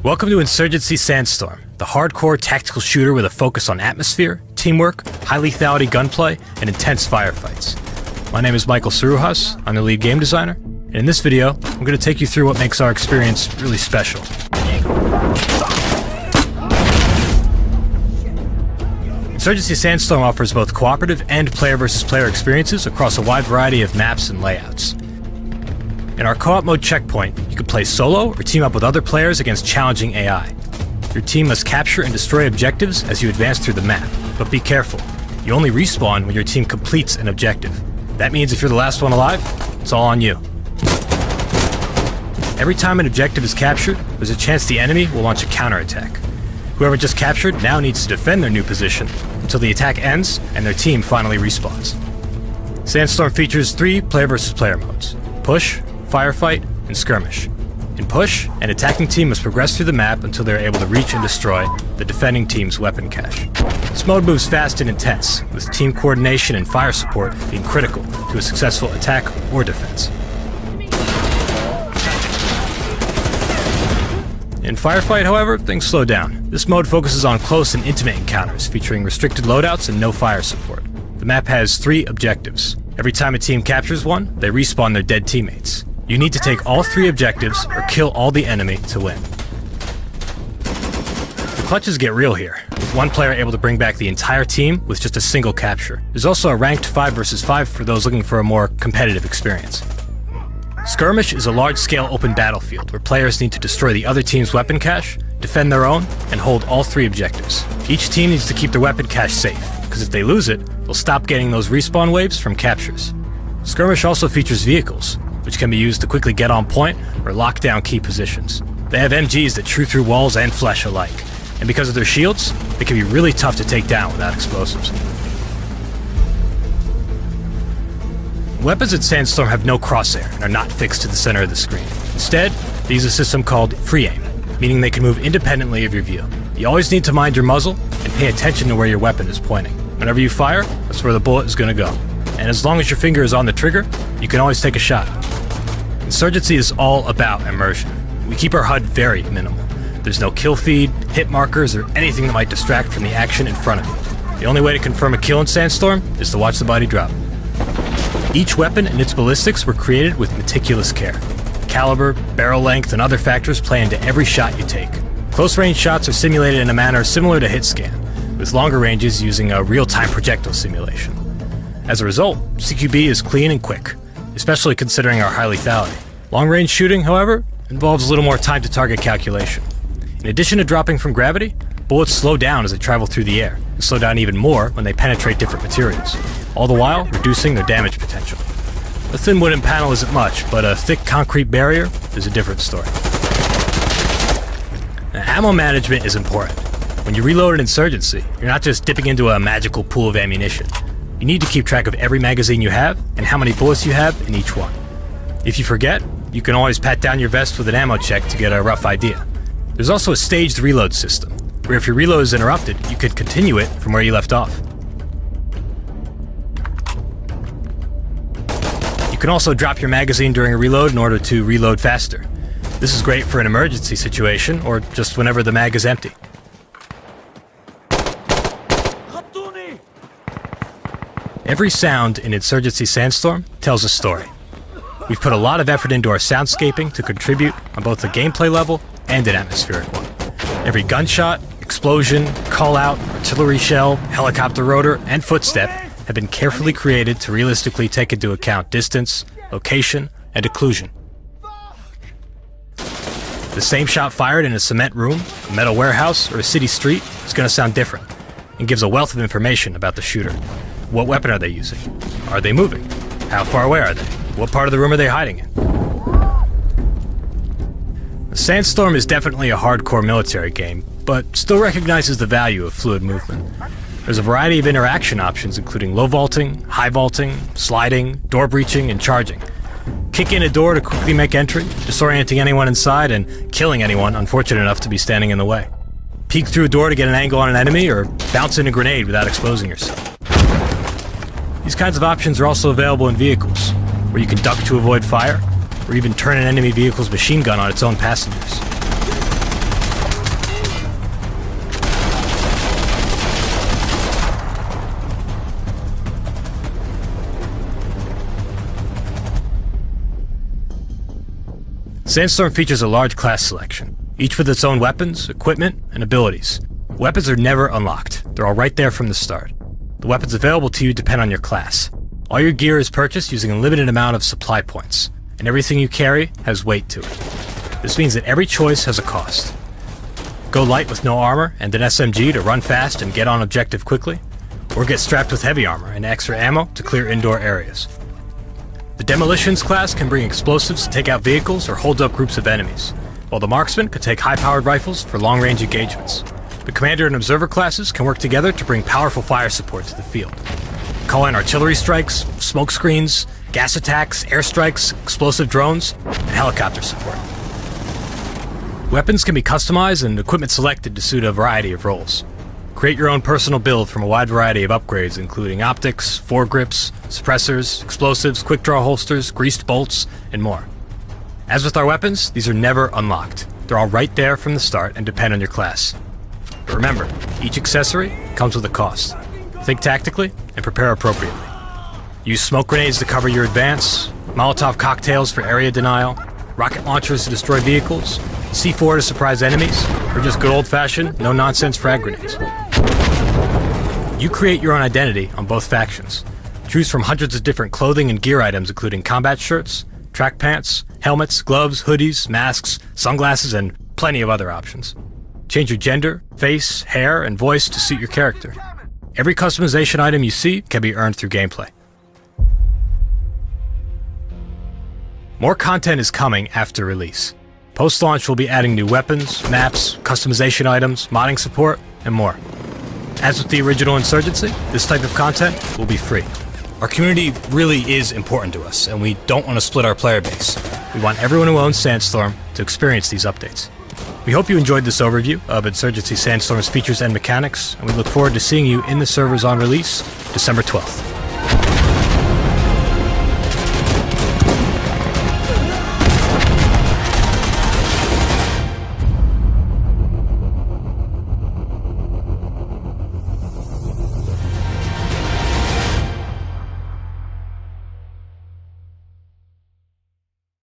Welcome to Insurgency Sandstorm, the hardcore tactical shooter with a focus on atmosphere, teamwork, high lethality gunplay, and intense firefights. My name is Michael Saruhas, I'm the lead game designer, and in this video, I'm going to take you through what makes our experience really special. Insurgency Sandstorm offers both cooperative and player versus player experiences across a wide variety of maps and layouts. In our co-op mode checkpoint, you can play solo or team up with other players against challenging AI. Your team must capture and destroy objectives as you advance through the map, but be careful. You only respawn when your team completes an objective. That means if you're the last one alive, it's all on you. Every time an objective is captured, there's a chance the enemy will launch a counterattack. Whoever just captured now needs to defend their new position until the attack ends and their team finally respawns. Sandstorm features 3 player versus player modes: Push, Firefight, and Skirmish. In Push, an attacking team must progress through the map until they are able to reach and destroy the defending team's weapon cache. This mode moves fast and intense, with team coordination and fire support being critical to a successful attack or defense. In Firefight, however, things slow down. This mode focuses on close and intimate encounters, featuring restricted loadouts and no fire support. The map has 3 objectives. Every time a team captures one, they respawn their dead teammates. You need to take all 3 objectives or kill all the enemy to win. The clutches get real here, with one player able to bring back the entire team with just a single capture. There's also a ranked 5 versus 5 for those looking for a more competitive experience. Skirmish is a large-scale open battlefield where players need to destroy the other team's weapon cache, defend their own, and hold all 3 objectives. Each team needs to keep their weapon cache safe, because if they lose it, they'll stop getting those respawn waves from captures. Skirmish also features vehicles, which can be used to quickly get on point or lock down key positions. They have MGs that chew through walls and flesh alike, and because of their shields, they can be really tough to take down without explosives. Weapons in Sandstorm have no crosshair and are not fixed to the center of the screen. Instead, they use a system called free aim, meaning they can move independently of your view. You always need to mind your muzzle and pay attention to where your weapon is pointing. Whenever you fire, that's where the bullet is going to go. And as long as your finger is on the trigger, you can always take a shot. Insurgency is all about immersion. We keep our HUD very minimal. There's no kill feed, hit markers, or anything that might distract from the action in front of you. The only way to confirm a kill in Sandstorm is to watch the body drop. Each weapon and its ballistics were created with meticulous care. Caliber, barrel length, and other factors play into every shot you take. Close-range shots are simulated in a manner similar to hit scan, with longer ranges using a real-time projectile simulation. As a result, CQB is clean and quick, especially considering our high lethality. Long-range shooting, however, involves a little more time-to-target calculation. In addition to dropping from gravity, bullets slow down as they travel through the air, and slow down even more when they penetrate different materials, all the while reducing their damage potential. A thin wooden panel isn't much, but a thick concrete barrier is a different story. Now, ammo management is important. When you reload an Insurgency, you're not just dipping into a magical pool of ammunition. You need to keep track of every magazine you have and how many bullets you have in each one. If you forget, you can always pat down your vest with an ammo check to get a rough idea. There's also a staged reload system, where if your reload is interrupted, you can continue it from where you left off. You can also drop your magazine during a reload in order to reload faster. This is great for an emergency situation, or just whenever the mag is empty. Every sound in Insurgency Sandstorm tells a story. We've put a lot of effort into our soundscaping to contribute on both the gameplay level and an atmospheric one. Every gunshot, explosion, call-out, artillery shell, helicopter rotor, and footstep have been carefully created to realistically take into account distance, location, and occlusion. The same shot fired in a cement room, a metal warehouse, or a city street is going to sound different, and gives a wealth of information about the shooter. What weapon are they using? Are they moving? How far away are they? What part of the room are they hiding in? The Sandstorm is definitely a hardcore military game, but still recognizes the value of fluid movement. There's a variety of interaction options including low vaulting, high vaulting, sliding, door breaching, and charging. Kick in a door to quickly make entry, disorienting anyone inside and killing anyone unfortunate enough to be standing in the way. Peek through a door to get an angle on an enemy, or bounce in a grenade without exposing yourself. These kinds of options are also available in vehicles, where you can duck to avoid fire, or even turn an enemy vehicle's machine gun on its own passengers. Sandstorm features a large class selection, each with its own weapons, equipment, and abilities. Weapons are never unlocked. They're all right there from the start. The weapons available to you depend on your class. All your gear is purchased using a limited amount of supply points, and everything you carry has weight to it. This means that every choice has a cost. Go light with no armor and an SMG to run fast and get on objective quickly, or get strapped with heavy armor and extra ammo to clear indoor areas. The Demolitions class can bring explosives to take out vehicles or hold up groups of enemies, while the Marksman could take high-powered rifles for long-range engagements. The Commander and Observer classes can work together to bring powerful fire support to the field. Call in artillery strikes, smoke screens, gas attacks, airstrikes, explosive drones, and helicopter support. Weapons can be customized and equipment selected to suit a variety of roles. Create your own personal build from a wide variety of upgrades including optics, foregrips, suppressors, explosives, quick-draw holsters, greased bolts, and more. As with our weapons, these are never unlocked. They're all right there from the start and depend on your class. But remember, each accessory comes with a cost. Think tactically and prepare appropriately. Use smoke grenades to cover your advance, Molotov cocktails for area denial, rocket launchers to destroy vehicles, C4 to surprise enemies, or just good old-fashioned, no-nonsense frag grenades. You create your own identity on both factions. Choose from hundreds of different clothing and gear items including combat shirts, track pants, helmets, gloves, hoodies, masks, sunglasses, and plenty of other options. Change your gender, face, hair, and voice to suit your character. Every customization item you see can be earned through gameplay. More content is coming after release. Post-launch, we'll be adding new weapons, maps, customization items, modding support, and more. As with the original Insurgency, this type of content will be free. Our community really is important to us, and we don't want to split our player base. We want everyone who owns Sandstorm to experience these updates. We hope you enjoyed this overview of Insurgency Sandstorm's features and mechanics, and we look forward to seeing you in the servers on release December 12th.